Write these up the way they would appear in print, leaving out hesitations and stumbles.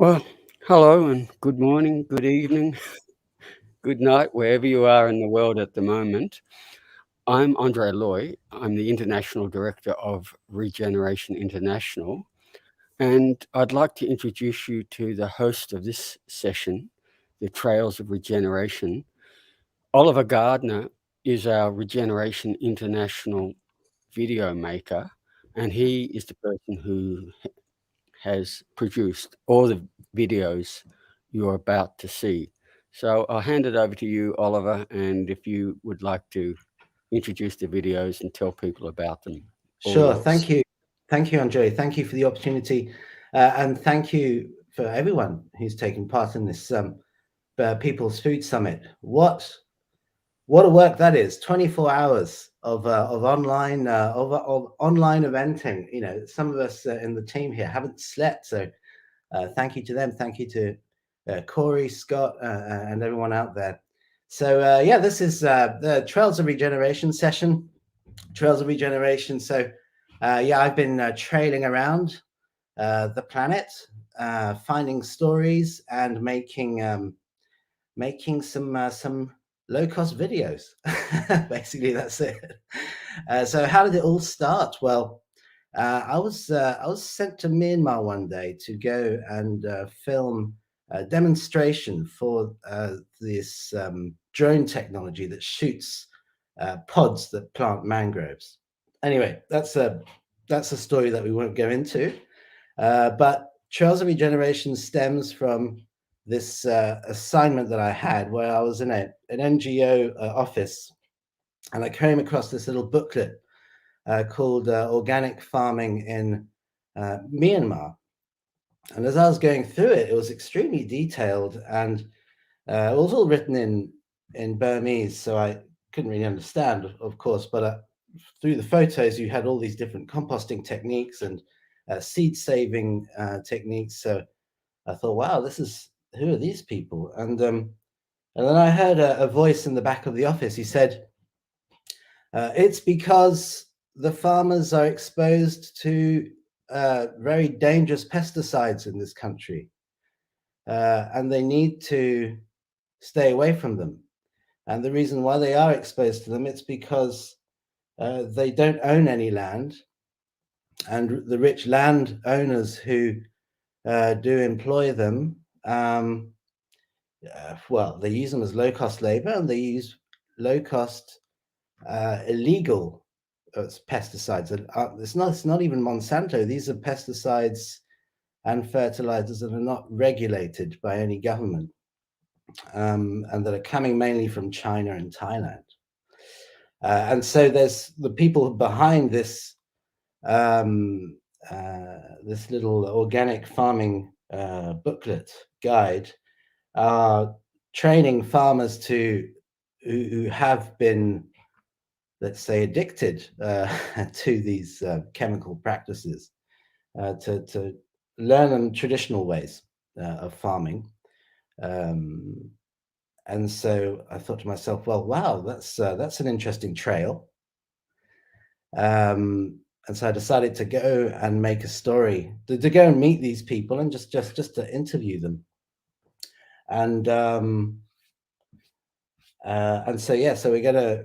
Well, hello and good morning, good evening, good night, wherever you are in the world at the moment. I'm Andre Loy. I'm the International Director of Regeneration International, and I'd like to introduce you to the host of this session, the Trails of Regeneration. Oliver Gardiner is our Regeneration International video maker, and he is the person who has produced all the videos you're about to see. So I'll hand it over to you, Oliver, and if you would like to introduce the videos and tell people about them. All Sure. yours. Thank you. Thank you, Andre. Thank you for the opportunity. And thank you for everyone who's taken part in this People's Food Summit. What a work that is. 24 hours of online eventing. You know, some of us in the team here haven't slept. So thank you to them. Thank you to Corey, Scott, and everyone out there. So yeah, this is the Trails of Regeneration session. Trails of Regeneration. So yeah, I've been trailing around the planet, finding stories and making some low-cost videos. Basically, that's it. So how did it all start? Well, I was sent to Myanmar one day to go and film a demonstration for this drone technology that shoots pods that plant mangroves. Anyway, that's a story that we won't go into. But Trails of Regeneration stems from this assignment that I had where I was in an NGO office, and I came across this little booklet called Organic Farming in Myanmar. And as I was going through it, it was extremely detailed, and it was all written in Burmese, so I couldn't really understand, of course. But through the photos, you had all these different composting techniques and seed saving techniques. So I thought, wow, who are these people? And then I heard a voice in the back of the office. He said, it's because the farmers are exposed to very dangerous pesticides in this country, and they need to stay away from them. And the reason why they are exposed to them, it's because they don't own any land, and the rich land owners who do employ them, well, they use them as low-cost labor, and they use low-cost illegal pesticides. It's not even Monsanto. These are pesticides and fertilizers that are not regulated by any government, and that are coming mainly from China and Thailand. And so there's the people behind this this little organic farming booklet guide are training farmers who have been, let's say, addicted to these chemical practices, to learn them traditional ways of farming. And so I thought to myself, well, wow, that's an interesting trail. And so I decided to go and make a story, to go and meet these people and just to interview them. And so yeah, so we're going to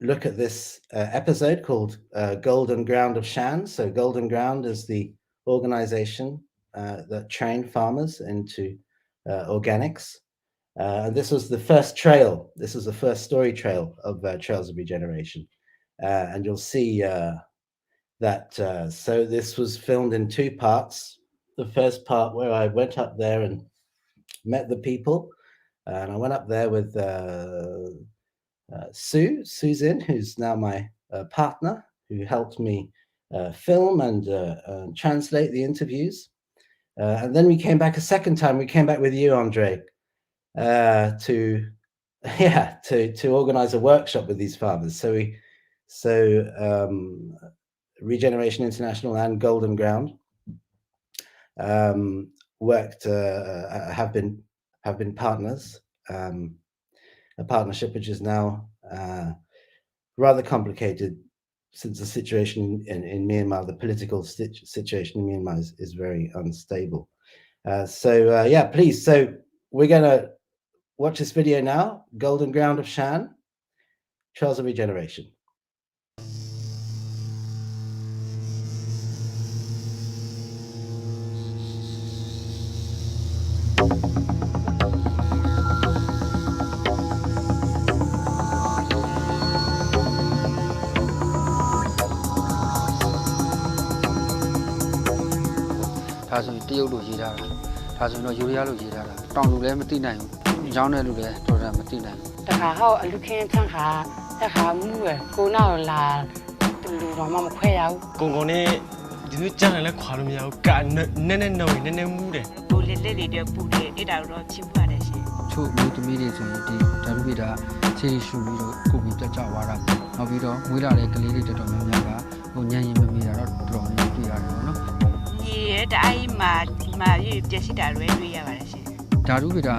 look at this episode called Golden Ground of Shan. So Golden Ground is the organization that trained farmers into organics. And this was the first trail. This was the first story trail of Trails of Regeneration. And you'll see that, so this was filmed in two parts. The first part where I went up there and met the people. And I went up there with Susan, who's now my partner, who helped me film and translate the interviews. And then we came back a second time. We came back with you, Andre, to organize a workshop with these farmers. So Regeneration International and Golden Ground worked have been partners. A partnership which is now rather complicated, since the situation in Myanmar, the political situation in Myanmar is very unstable. Yeah, please. So we're going to watch this video now. Golden Ground of Shan, Trails of Regeneration. ဒါဆိုရင်တရုတ်လိုရေးထားတာဒါဆိုရင်တော့ယူရီးယားလိုရေးထားတာတောင်လူလည်းမသိနိုင်ဘူးရောင်းတဲ့လူလည်းတော်တော်မသိနိုင်ဘူးတခါဟောအလူခင်းထန်းခါတခါမူးရကိုနောက်လာလူတော်မှမခွဲရဘူးကိုကုံနဲ့ဒီလိုကြမ်းလည်းခွာလို့မရဘူးကနည်းနည်းနှုံနည်းနည်းမူးတယ်ဘူလက်လက်တွေပူတယ်အဲ့ဒါတော့ချစ်ဖတ်တယ်ရှင်ချို့မျိုးသမီးတွေဆိုရင်ဒီဓာတ်ပိတာခြေရှူပြီးတော့ကုပြီးပြတ်ကြသွားတာနောက်ပြီးတော့မွေးလာတဲ့ကလေးတွေတော်တော်များများကဟိုညံရင်မမီတာတော့တော်တော်များတွေ့ရတယ်ပေါ့နော်ဒီတအားကြီးမှာပြည့်ရှိတာလွဲတွေ့ရပါတယ်ရှင်ဓာတ်ပိတာ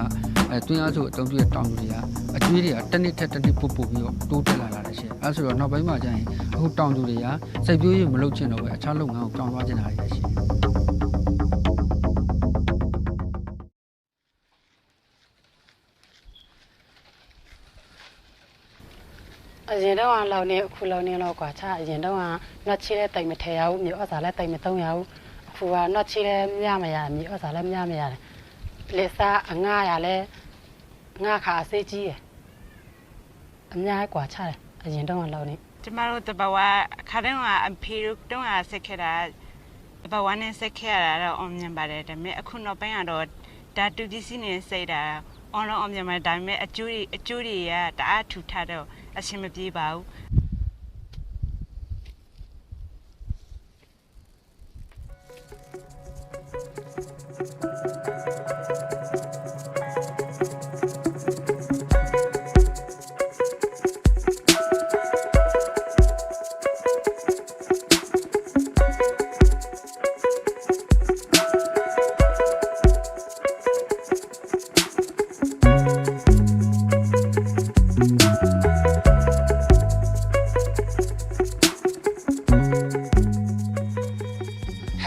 တွင်းအားဆိုအသုံးပြုတဲ့တောင်သူတွေကအကျွေးတွေကတစ်နှစ်ထက်တစ်နှစ်ပို့ပြီးတော့တိုးတက်လာတာရှင်အဲဆိုတော့နောက်ပိုင်းမှာကျရင်အခုတောင်သူတွေကစိုက်ပျိုးရေးမလုပ်ချင်တော့ပဲအခြားလုပ်ငန်းကိုပြောင်းသွားချင်တာတွေရှင်အရင်တော့လောက်နေအခုလောက်နေတော့ကွာချအရင်တော့တော့ချီတဲ့တိတ်မထဲရဘူးမြေဩဇာလည်းတိတ်မသုံးရဘူးအခုကတော့ချီတဲ့မြမရမြေဩဇာလည်းမြမရတယ်လက်စားအငှားရလဲငှားခါအစေးကြီးရအများကွာချတယ်အရင်တော့လောက်နေကျမတို့တဘဝခါတိုင်းကအဖေတို့တုံးကဆက်ခဲ့တာတဘဝနဲ့ဆက်ခဲ့ရတာတော့အောင်မြင်ပါတယ်ဒါပေမဲ့အခုနောက်ပိုင်းကတော့ဓာတ်တူပစ္စည်းနဲ့စိတ်တာအောင်မြင်ပါတယ်ဒါပေမဲ့အကျိုးတွေကတအားထူထတော့အဆင်မပြေပါဘူး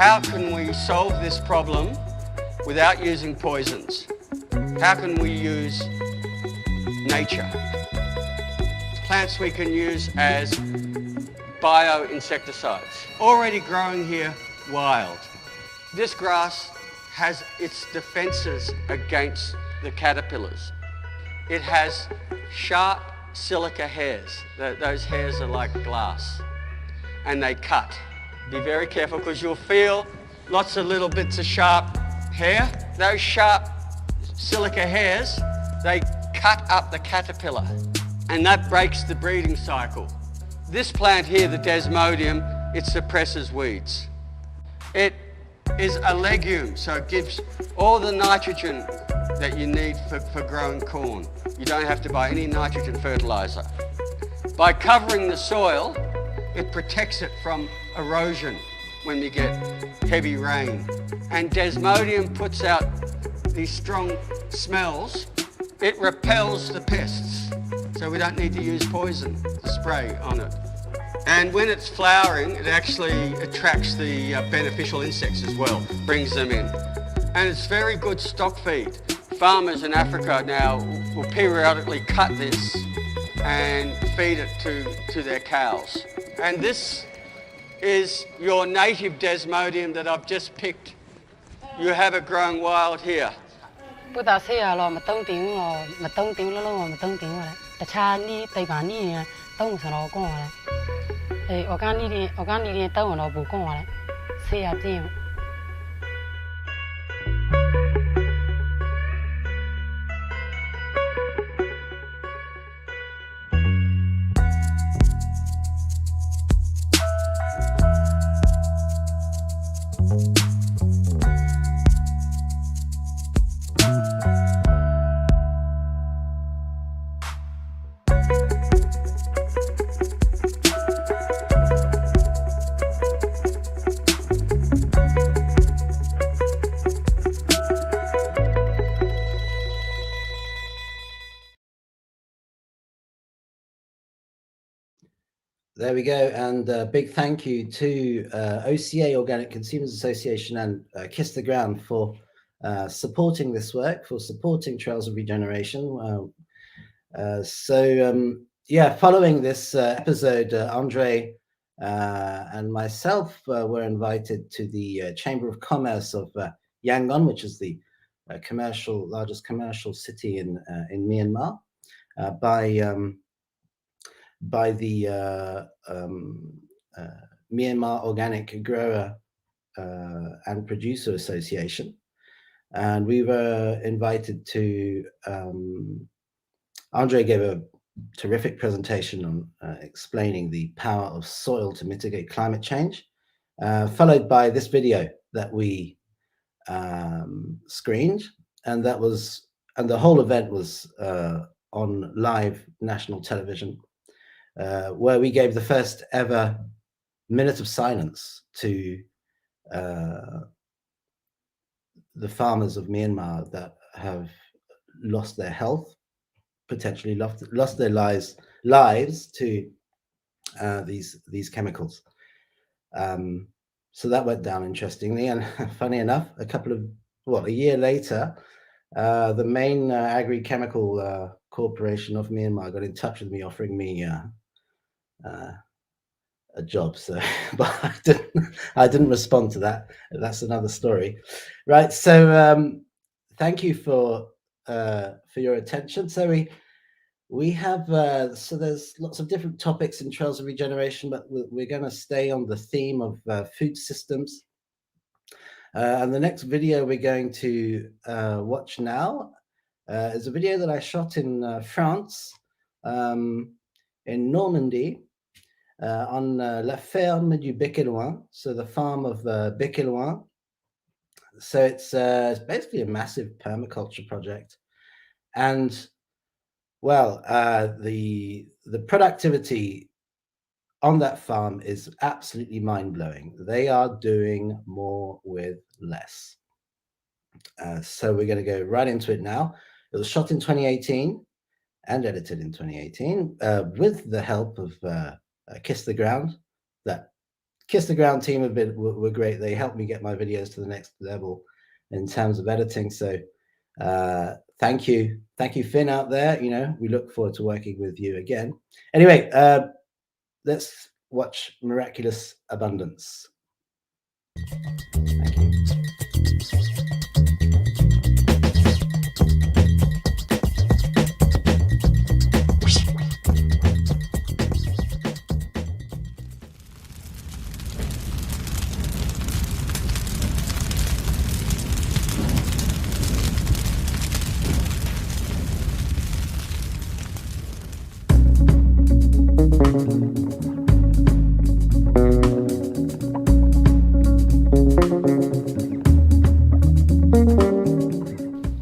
How can we solve this problem without using poisons? How can we use nature? Plants we can use as bioinsecticides, already growing here wild. This grass has its defences against the caterpillars. It has sharp silica hairs. Those hairs are like glass, and they cut. Be very careful because you'll feel lots of little bits of sharp hair. Those sharp silica hairs, they cut up the caterpillar and that breaks the breeding cycle. This plant here, the Desmodium, it suppresses weeds. It is a legume, so it gives all the nitrogen that you need for growing corn. You don't have to buy any nitrogen fertilizer. By covering the soil, it protects it from erosion when we get heavy rain. And Desmodium puts out these strong smells. It repels the pests, so we don't need to use poison to spray on it. And when it's flowering, it actually attracts the beneficial insects as well, brings them in. And it's very good stock feed. Farmers in Africa now will periodically cut this and feed it to their cows. And this is your native Desmodium that I've just picked. You have it growing wild here. 不打谁啊了，没懂定了，没懂定了咯，没懂定了。这茶你对吧？你懂什么讲了？哎，我讲你懂了不讲了，谁也知。There we go, and a big thank you to OCA Organic Consumers Association and Kiss the Ground for supporting this work, for supporting Trails of Regeneration. Following this episode, Andre and myself were invited to the Chamber of Commerce of Yangon, which is the largest commercial city in Myanmar, by the Myanmar Organic Grower and Producer Association. And we were invited to, Andre gave a terrific presentation on explaining the power of soil to mitigate climate change, followed by this video that we screened, and the whole event was on live national television, where we gave the first ever minute of silence to the farmers of Myanmar that have lost their health, potentially lost their lives to these chemicals. So that went down interestingly, and funny enough, a year later, the main agri-chemical corporation of Myanmar got in touch with me, offering me a job. So, but I didn't respond to that. That's another story, right? So, thank you for your attention. So we have so there's lots of different topics in Trails of Regeneration, but we're going to stay on the theme of food systems. And the next video we're going to watch now is a video that I shot in France, in Normandy, on La Ferme du Béqueloin, so the farm of Béqueloin. So it's basically a massive permaculture project, and well, the productivity on that farm is absolutely mind-blowing. They are doing more with less. So we're going to go right into it now. It was shot in 2018 and edited in 2018 with the help of Kiss the Ground. That Kiss the Ground team were great. They helped me get my videos to the next level in terms of editing. So thank you, Finn out there. We look forward to working with you again. Anyway, let's watch Miraculous Abundance. Thank you.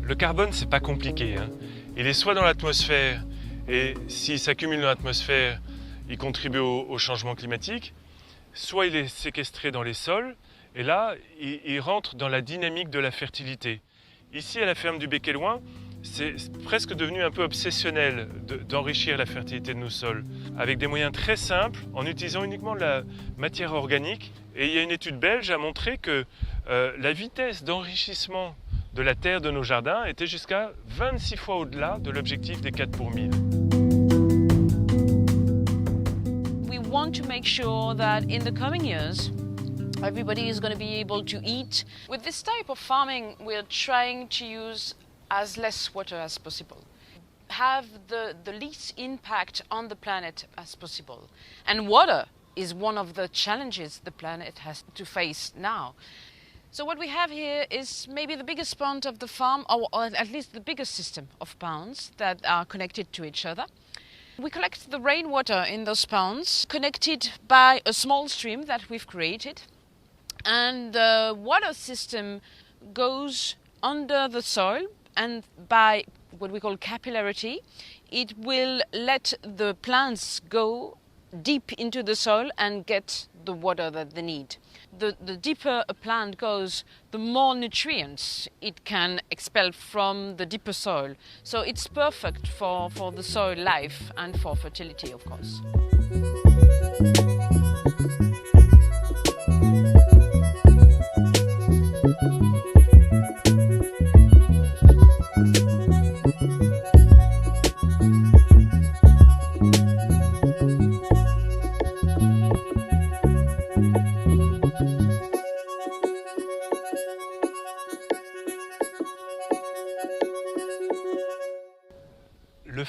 Le carbone, c'est pas compliqué, hein. Il est soit dans l'atmosphère, et s'il s'accumule dans l'atmosphère, il contribue au changement climatique, soit il est séquestré dans les sols, et là, il rentre dans la dynamique de la fertilité. Ici, à la ferme du Béqueloin, c'est presque devenu un peu obsessionnel d'enrichir la fertilité de nos sols, avec des moyens très simples, en utilisant uniquement de la matière organique. Et il y a une étude belge a montré que la vitesse d'enrichissement de la terre de nos jardins était jusqu'à 26 fois au-delà de l'objectif des 4 pour 1000. We want to make sure that in the coming years, everybody is going to be able to eat. With this type of farming, we're trying to use as less water as possible, have the least impact on the planet as possible. And water is one of the challenges the planet has to face now. So what we have here is maybe the biggest pond of the farm, or at least the biggest system of ponds that are connected to each other. We collect the rainwater in those ponds, connected by a small stream that we've created. And the water system goes under the soil, and by what we call capillarity, it will let the plants go deep into the soil and get the water that they need. The deeper a plant goes, the more nutrients it can expel from the deeper soil. So it's perfect for the soil life and for fertility, of course.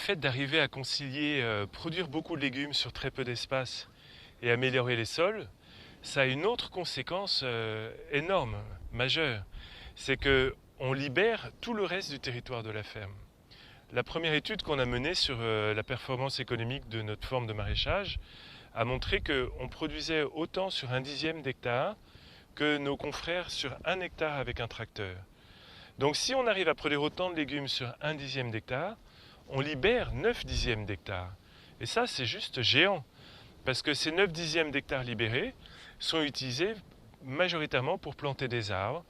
fait d'arriver à concilier produire beaucoup de légumes sur très peu d'espace et améliorer les sols, ça a une autre conséquence énorme, majeure. C'est qu'on libère tout le reste du territoire de la ferme. La première étude qu'on a menée sur la performance économique de notre forme de maraîchage a montré qu'on produisait autant sur 1/10 d'hectare que nos confrères sur 1 hectare avec un tracteur. Donc si on arrive à produire autant de légumes sur 1/10 d'hectare, on libère 9/10 d'hectare. Et ça, c'est juste géant, parce que ces 9/10 d'hectare libérés sont utilisés majoritairement pour planter des arbres.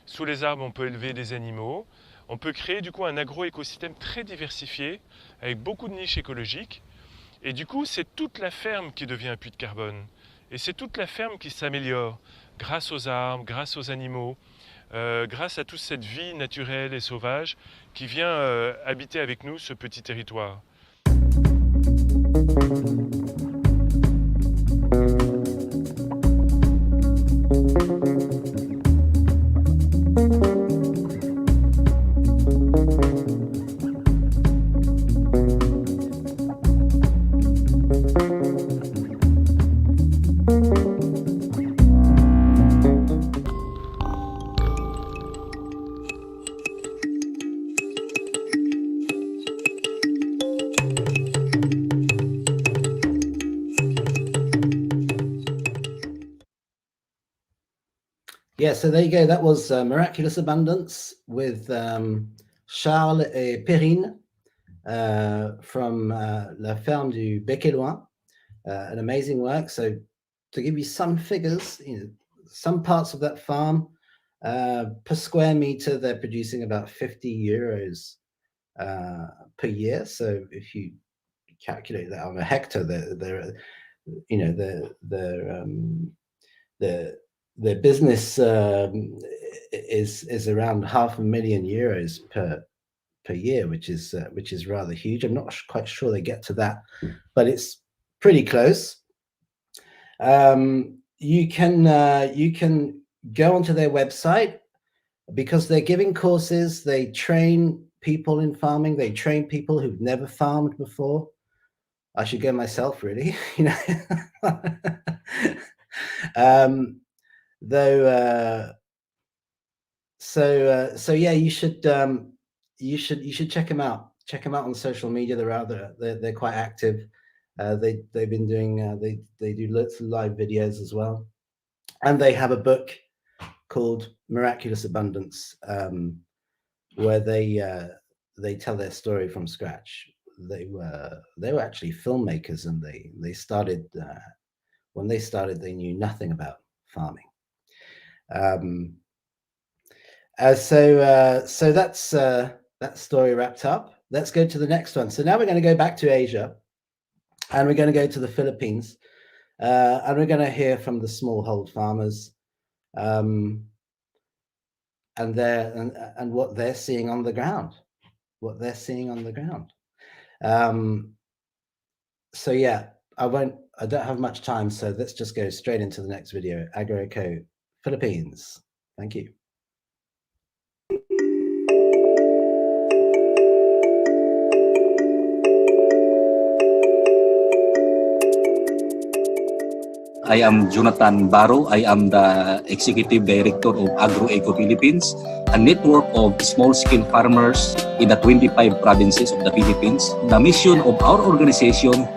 Sous les arbres, on peut élever des animaux. On peut créer du coup un agroécosystème très diversifié, avec beaucoup de niches écologiques. Et du coup, c'est toute la ferme qui devient un puits de carbone. Et c'est toute la ferme qui s'améliore, grâce aux arbres, grâce aux animaux, grâce à toute cette vie naturelle et sauvage qui vient habiter avec nous ce petit territoire. Yeah, so there you go. That was Miraculous Abundance with Charles et Perrine from La Ferme du Bec et Loin. An amazing work. So to give you some figures, some parts of that farm, per square meter, they're producing about 50 euros per year. So if you calculate that on a hectare, their business is around €500,000 per year, which is rather huge. I'm not quite sure they get to that, but it's pretty close. You can go onto their website, because they're giving courses. They train people in farming. They train people who've never farmed before. I should go myself, really. So yeah, you should check them out. Check them out on social media. They're quite active. They've been doing they do lots of live videos as well, and they have a book called Miraculous Abundance, where they tell their story from scratch. They were actually filmmakers, and they started when they started. They knew nothing about farming. So that's that story wrapped up. Let's go to the next one. So now we're going to go back to Asia, and we're going to go to the Philippines, and we're going to hear from the smallhold farmers, and what they're seeing on the ground. So yeah, I don't have much time, so let's just go straight into the next video. Agroeco Philippines. Thank you. I am Jonathan Barro. I am the Executive Director of Agroeco Philippines, a network of small-scale farmers in the 25 provinces of the Philippines. The mission of our organization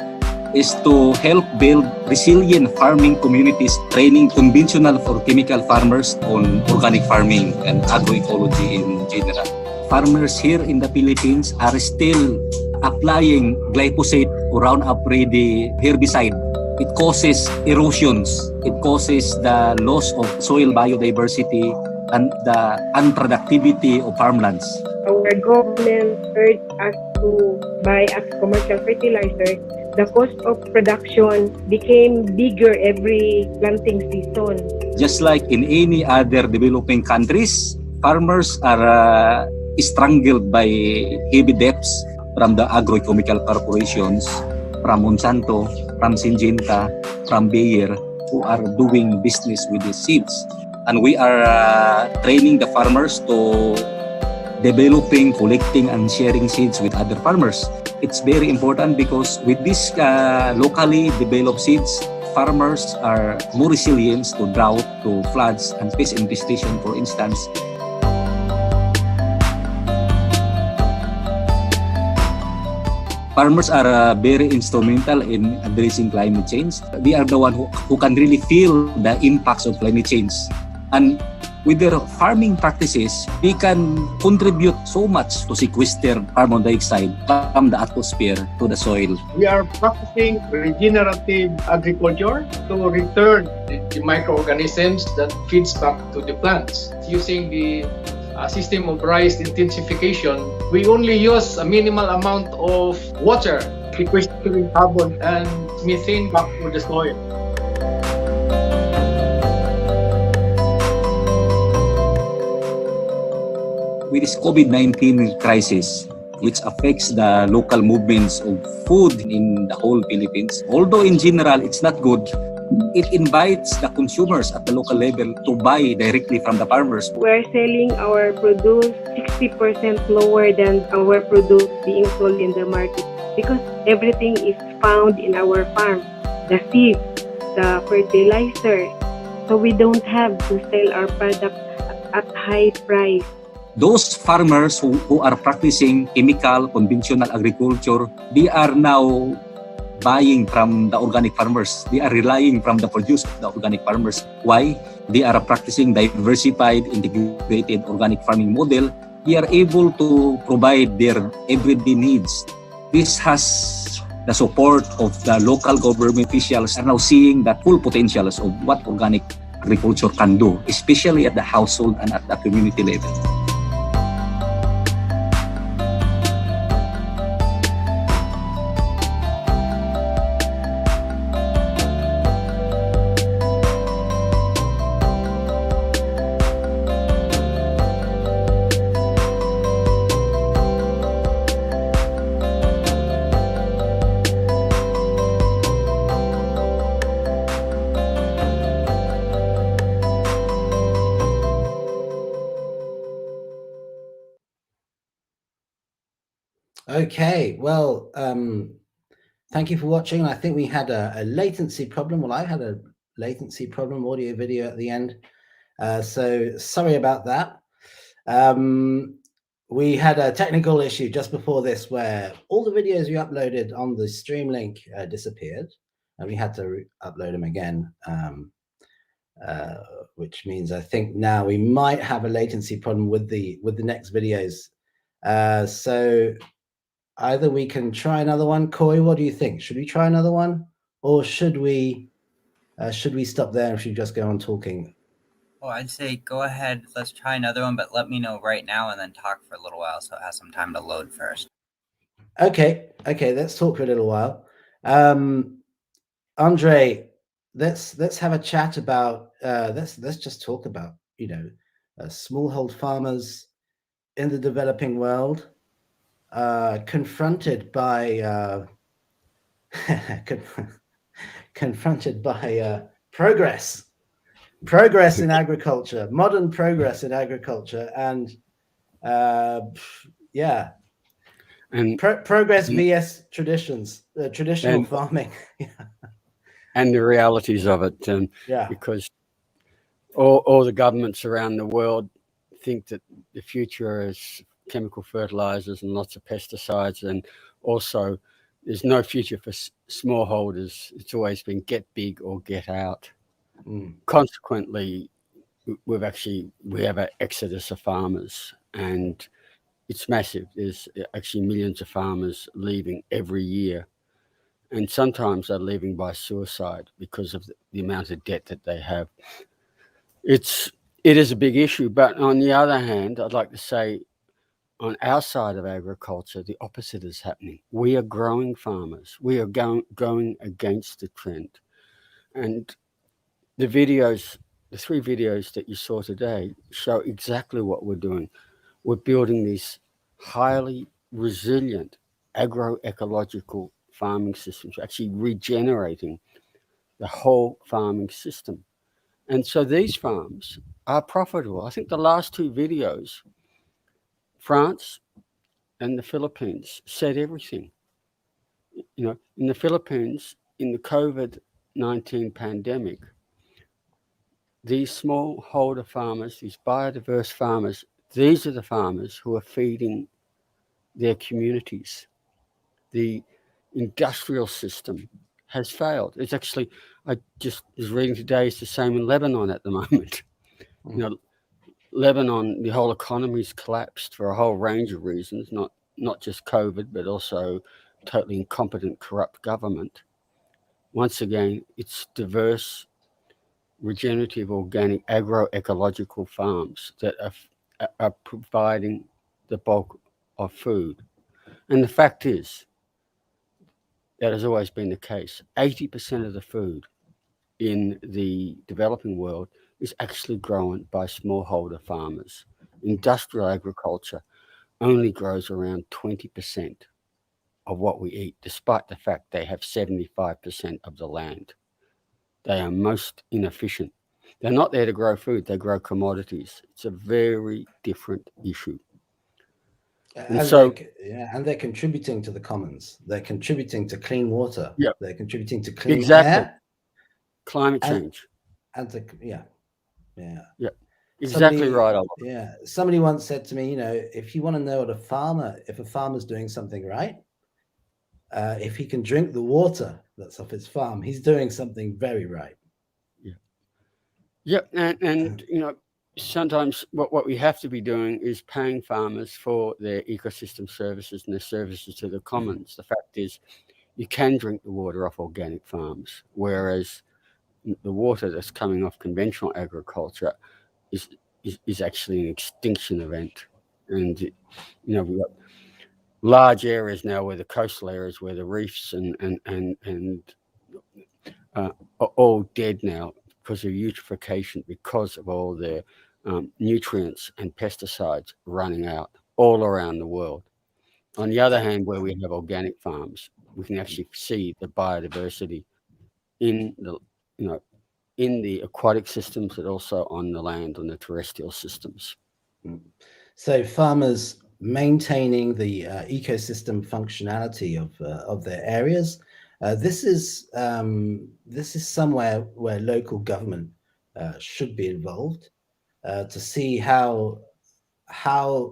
is to help build resilient farming communities, training conventional for chemical farmers on organic farming and agroecology in general. Farmers here in the Philippines are still applying glyphosate or Roundup-ready herbicide. It causes erosions. It causes the loss of soil biodiversity and the unproductivity of farmlands. Our government urged us to buy as commercial fertilizer. The cost of production became bigger every planting season. Just like in any other developing countries, farmers are strangled by heavy debts from the agrochemical corporations, from Monsanto, from Syngenta, from Bayer, who are doing business with the seeds. And we are training the farmers to developing, collecting, and sharing seeds with other farmers. It's very important because with these locally developed seeds, farmers are more resilient to drought, to floods, and pest infestation, for instance. Farmers are very instrumental in addressing climate change. They are the one who can really feel the impacts of climate change. And with their farming practices, they can contribute so much to sequester carbon dioxide from the atmosphere to the soil. We are practicing regenerative agriculture to return the microorganisms that feeds back to the plants. Using the system of rice intensification, we only use a minimal amount of water, sequestering carbon and methane back to the soil. With this COVID-19 crisis, which affects the local movements of food in the whole Philippines, although in general it's not good, it invites the consumers at the local level to buy directly from the farmers. We're selling our produce 60% lower than our produce being sold in the market because everything is found in our farm. The seeds, the fertilizer. So we don't have to sell our product at high price. Those farmers who are practicing chemical, conventional agriculture, they are now buying from the organic farmers. They are relying from the produce of the organic farmers. Why? They are practicing diversified, integrated organic farming model. They are able to provide their everyday needs. This has the support of the local government officials are now seeing the full potentials of what organic agriculture can do, especially at the household and at the community level. Okay, well, thank you for watching. I think we had a latency problem. Well, I had a latency problem, audio video at the end. So sorry about that. We had a technical issue just before this where all the videos we uploaded on the stream link disappeared, and we had to upload them again, which means I think now we might have a latency problem with the next videos. So either we can try another one. Koi, what do you think? Should we try another one, or should we stop there and should we just go on talking? Well, I'd say go ahead. Let's try another one, but let me know right now and then talk for a little while so it has some time to load first. Okay. Let's talk for a little while. Andre, let's have a chat about. Let's just talk about smallhold farmers in the developing world. Confronted by progress in agriculture, modern progress in agriculture, and progress vs traditional farming. And the realities of it, because all the governments around the world think that the future is chemical fertilizers and lots of pesticides, and also there's no future for smallholders. It's always been get big or get out. Consequently, we have an exodus of farmers, and it's massive. There's actually millions of farmers leaving every year, and sometimes they're leaving by suicide because of the amount of debt that they have. It is a big issue, but on the other hand, I'd like to say, on our side of agriculture, the opposite is happening. We are growing farmers. We are going against the trend. And the 3 videos that you saw today show exactly what we're doing. We're building these highly resilient agroecological farming systems, actually regenerating the whole farming system. And so these farms are profitable. I think the last 2 videos France and the Philippines said everything. In the Philippines, in the COVID-19 pandemic, these smallholder farmers, these biodiverse farmers, these are the farmers who are feeding their communities. The industrial system has failed. It's actually, I just was reading today, it's the same in Lebanon at the moment. Lebanon, the whole economy's collapsed for a whole range of reasons, not just COVID, but also totally incompetent, corrupt government. Once again, it's diverse, regenerative, organic, agroecological farms that are providing the bulk of food. And the fact is, that has always been the case. 80% of the food in the developing world is actually grown by smallholder farmers. Industrial agriculture only grows around 20% of what we eat, despite the fact they have 75% of the land. They are most inefficient. They're not there to grow food, they grow commodities. It's a very different issue. And so, they're contributing to the commons. They're contributing to clean water. Yep. They're contributing to clean air. Climate change. Yeah. Exactly right, Oliver. Yeah. Somebody once said to me, if you want to know if a farmer's doing something right, if he can drink the water that's off his farm, he's doing something very right. Yeah. And sometimes what we have to be doing is paying farmers for their ecosystem services and their services to the commons. The fact is, you can drink the water off organic farms, whereas the water that's coming off conventional agriculture is actually an extinction event. And we've got large areas now where the coastal areas, where the reefs and are all dead now because of eutrophication, because of all the nutrients and pesticides running out all around the world. On the other hand, where we have organic farms, we can actually see the biodiversity in the aquatic systems, but also on the land, on the terrestrial systems. So farmers maintaining the ecosystem functionality of their areas. This is somewhere where local government should be involved to see how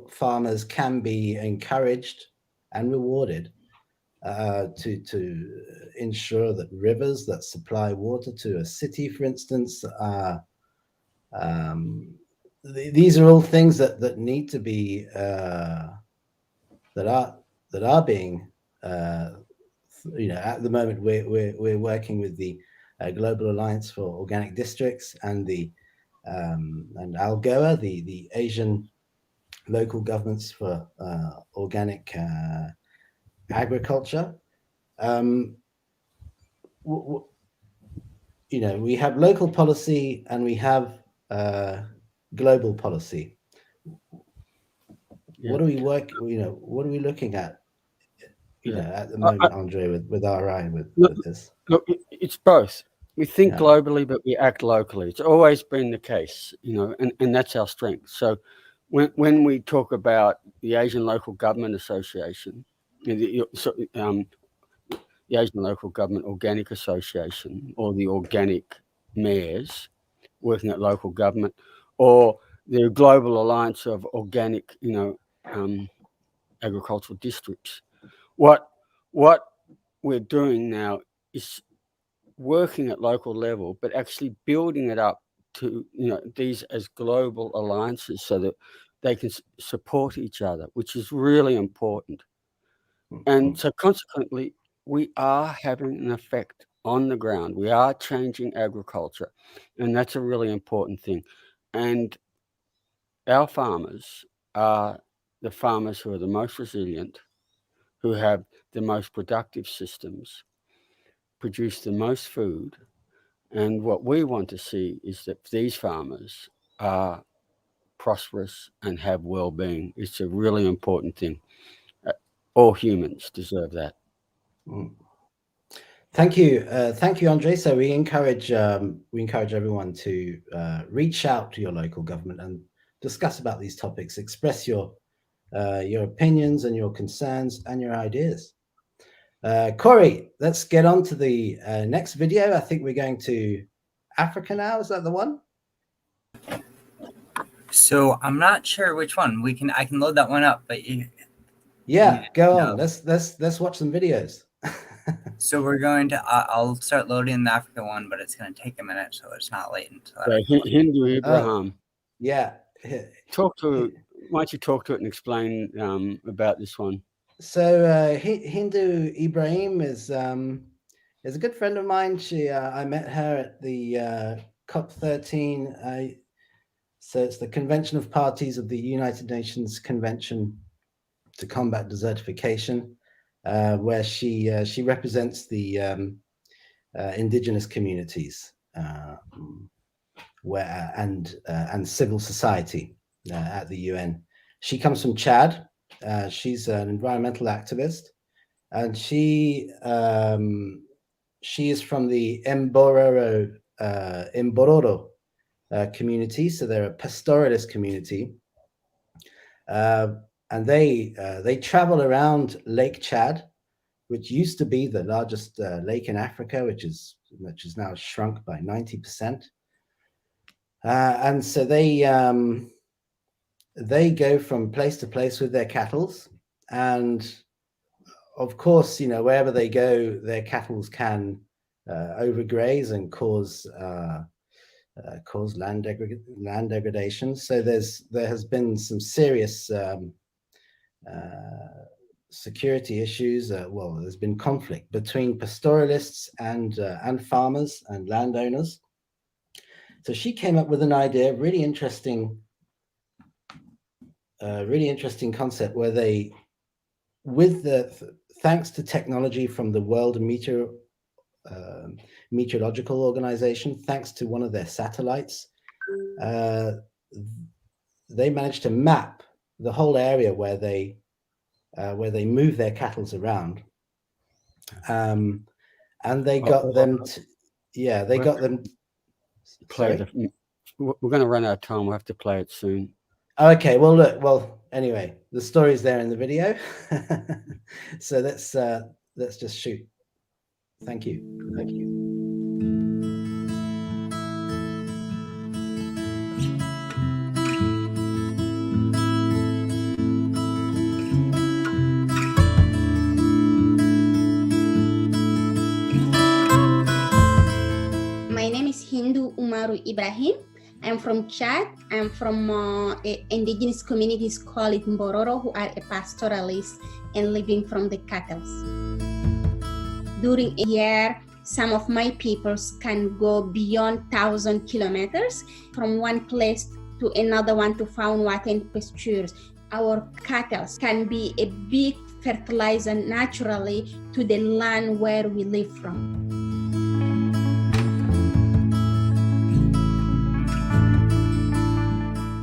farmers can be encouraged and rewarded to ensure that rivers that supply water to a city, for instance, these are all things that need to be that are being at the moment we're working with the Global Alliance for Organic Districts and and ALGOA, the Asian local governments for organic agriculture. We have local policy and we have global policy. What are we what are we looking at at the moment, Andre, with RI with this? Look, it's both. We think globally, but we act locally. It's always been the case, and that's our strength. So when we talk about the Asian Local Government Association, the Asian Local Government Organic Association, or the organic mayors working at local government, or the Global Alliance of Organic, agricultural districts. What we're doing now is working at local level, but actually building it up to these as global alliances so that they can support each other, which is really important. And so consequently, we are having an effect on the ground. We are changing agriculture, and that's a really important thing. And our farmers are the farmers who are the most resilient, who have the most productive systems, produce the most food. And what we want to see is that these farmers are prosperous and have well-being. It's a really important thing. All humans deserve that. Thank you, Andre. So we encourage everyone to reach out to your local government and discuss about these topics. Express your your opinions and your concerns and your ideas. Corey, let's get on to the next video. I think we're going to Africa now. Is that the one? So I'm not sure which one. I can load that one up, but go on. Let's watch some videos. So we're going to. I'll start loading the Africa one, but it's going to take a minute, so it's not latent. So Hindu Ibrahim. Yeah. Why don't you talk to it and explain about this one? So Hindu Ibrahim is a good friend of mine. I met her at the COP13. So it's the Convention of Parties of the United Nations Convention to Combat Desertification, where she represents the indigenous communities and civil society at the UN. She comes from Chad. She's an environmental activist, and she is from the Mbororo community. So they're a pastoralist community, and they travel around Lake Chad, which used to be the largest lake in Africa, which is now shrunk by 90%. And so they go from place to place with their cattle, and of course, wherever they go, their cattle can overgraze and cause land degradation. So there has been some serious security issues. There's been conflict between pastoralists and farmers and landowners. So she came up with an idea, really interesting concept, where they, thanks to technology from the World Meteorological Organization, thanks to one of their satellites, they managed to map the whole area where they move their cattle around, and they got them to, they got them. We're going to run out of time. We'll have to play it soon. Okay. Well, anyway, the story's there in the video. So let's just shoot. Thank you. My name is Hindu Ibrahim. I'm from Chad. I'm from indigenous communities called it Mbororo, who are a pastoralist and living from the cattle. During a year, some of my peoples can go beyond 1,000 kilometers from one place to another one to find water and pastures. Our cattle can be a big fertilizer naturally to the land where we live from.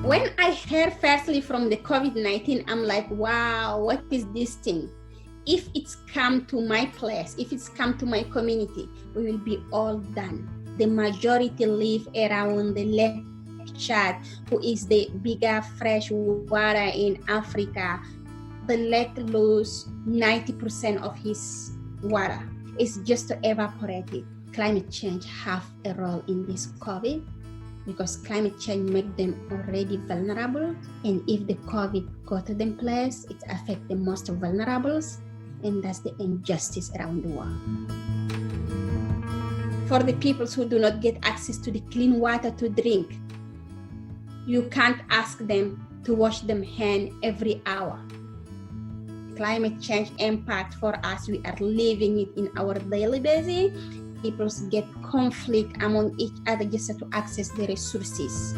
When I heard firstly from the COVID-19, I'm like, wow, what is this thing? If it's come to my place, if it's come to my community, we will be all done. The majority live around the Lake Chad, who is the bigger fresh water in Africa. The lake loses 90% of his water. It's just evaporated. Climate change have a role in this COVID, because climate change make them already vulnerable. And if the COVID go to them place, it affect the most vulnerables. And that's the injustice around the world. For the people who do not get access to the clean water to drink, you can't ask them to wash them hands every hour. Climate change impact for us, we are living it in our daily basis. People get conflict among each other just to access the resources.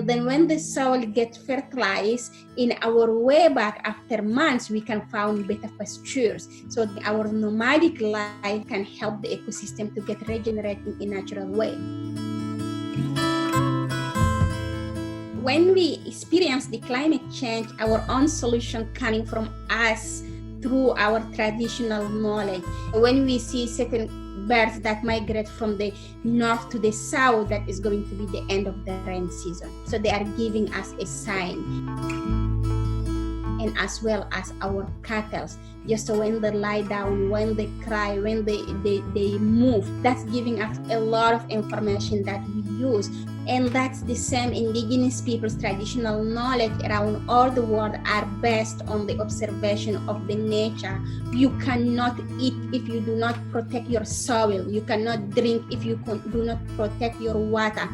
And then when the soil gets fertilized, in our way back after months, we can find better pastures. So our nomadic life can help the ecosystem to get regenerating in a natural way. When we experience the climate change, our own solution coming from us through our traditional knowledge. When we see certain birds that migrate from the north to the south, that is going to be the end of the rain season. So they are giving us a sign. And as well as our cattle, just when they lie down, when they cry, when they move, that's giving us a lot of information that we use. And that's the same indigenous people's traditional knowledge around all the world are based on the observation of the nature. You cannot eat if you do not protect your soil. You cannot drink if you do not protect your water.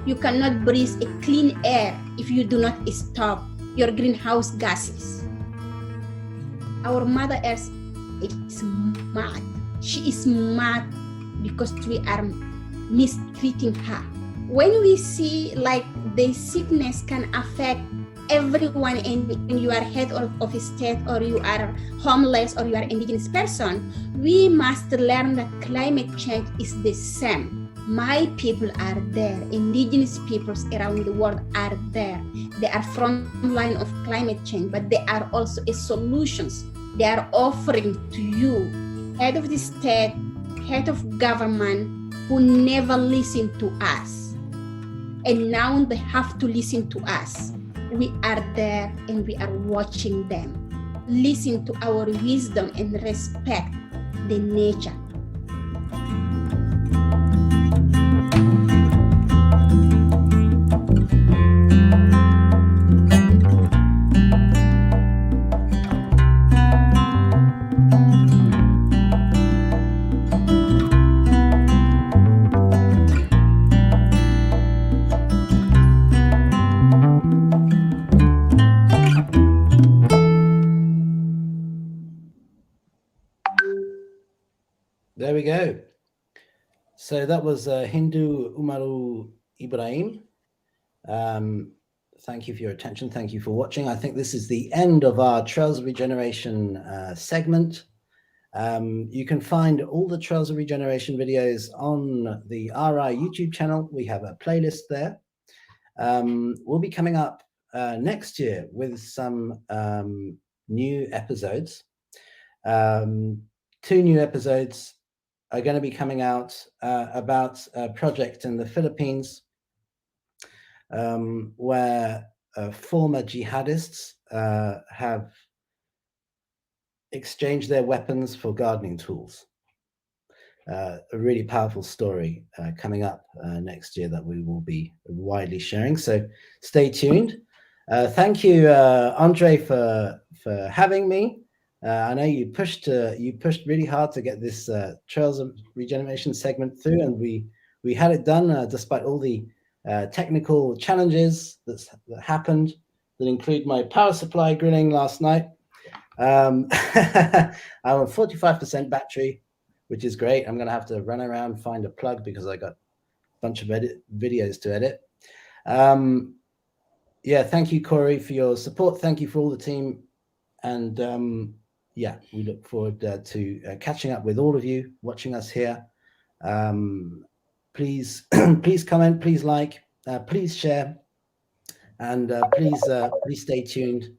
You cannot breathe a clean air if you do not stop your greenhouse gases. Our Mother Earth is mad. She is mad because we are mistreating her. When we see like the sickness can affect everyone, and you are head of a state, or you are homeless, or you are indigenous person, we must learn that climate change is the same. My people are there, indigenous peoples around the world are there. They are front line of climate change, but they are also a solutions. They are offering to you, head of the state, head of government, who never listen to us. And now they have to listen to us. We are there and we are watching them. Listen to our wisdom and respect the nature. There we go. So that was Hindu Umaru Ibrahim. Thank you for your attention. Thank you for watching. I think this is the end of our Trails of Regeneration segment. You can find all the Trails of Regeneration videos on the RI YouTube channel. We have a playlist there. We'll be coming up next year with some new episodes. 2 new episodes are going to be coming out about a project in the Philippines where former jihadists have exchanged their weapons for gardening tools. A really powerful story coming up next year that we will be widely sharing. So stay tuned. Thank you, Andre, for having me. I know you pushed really hard to get this Trails of Regeneration segment through, and we had it done despite all the technical challenges that happened, that include my power supply grilling last night. I'm on 45% battery, which is great. I'm going to have to run around, find a plug, because I got a bunch of videos to edit. Yeah, thank you, Corey, for your support. Thank you for all the team. And yeah, we look forward to catching up with all of you watching us here. Please, please comment, please like, please share, and please stay tuned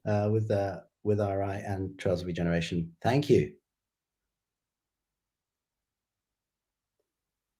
with RI and Trails of Regeneration. Thank you.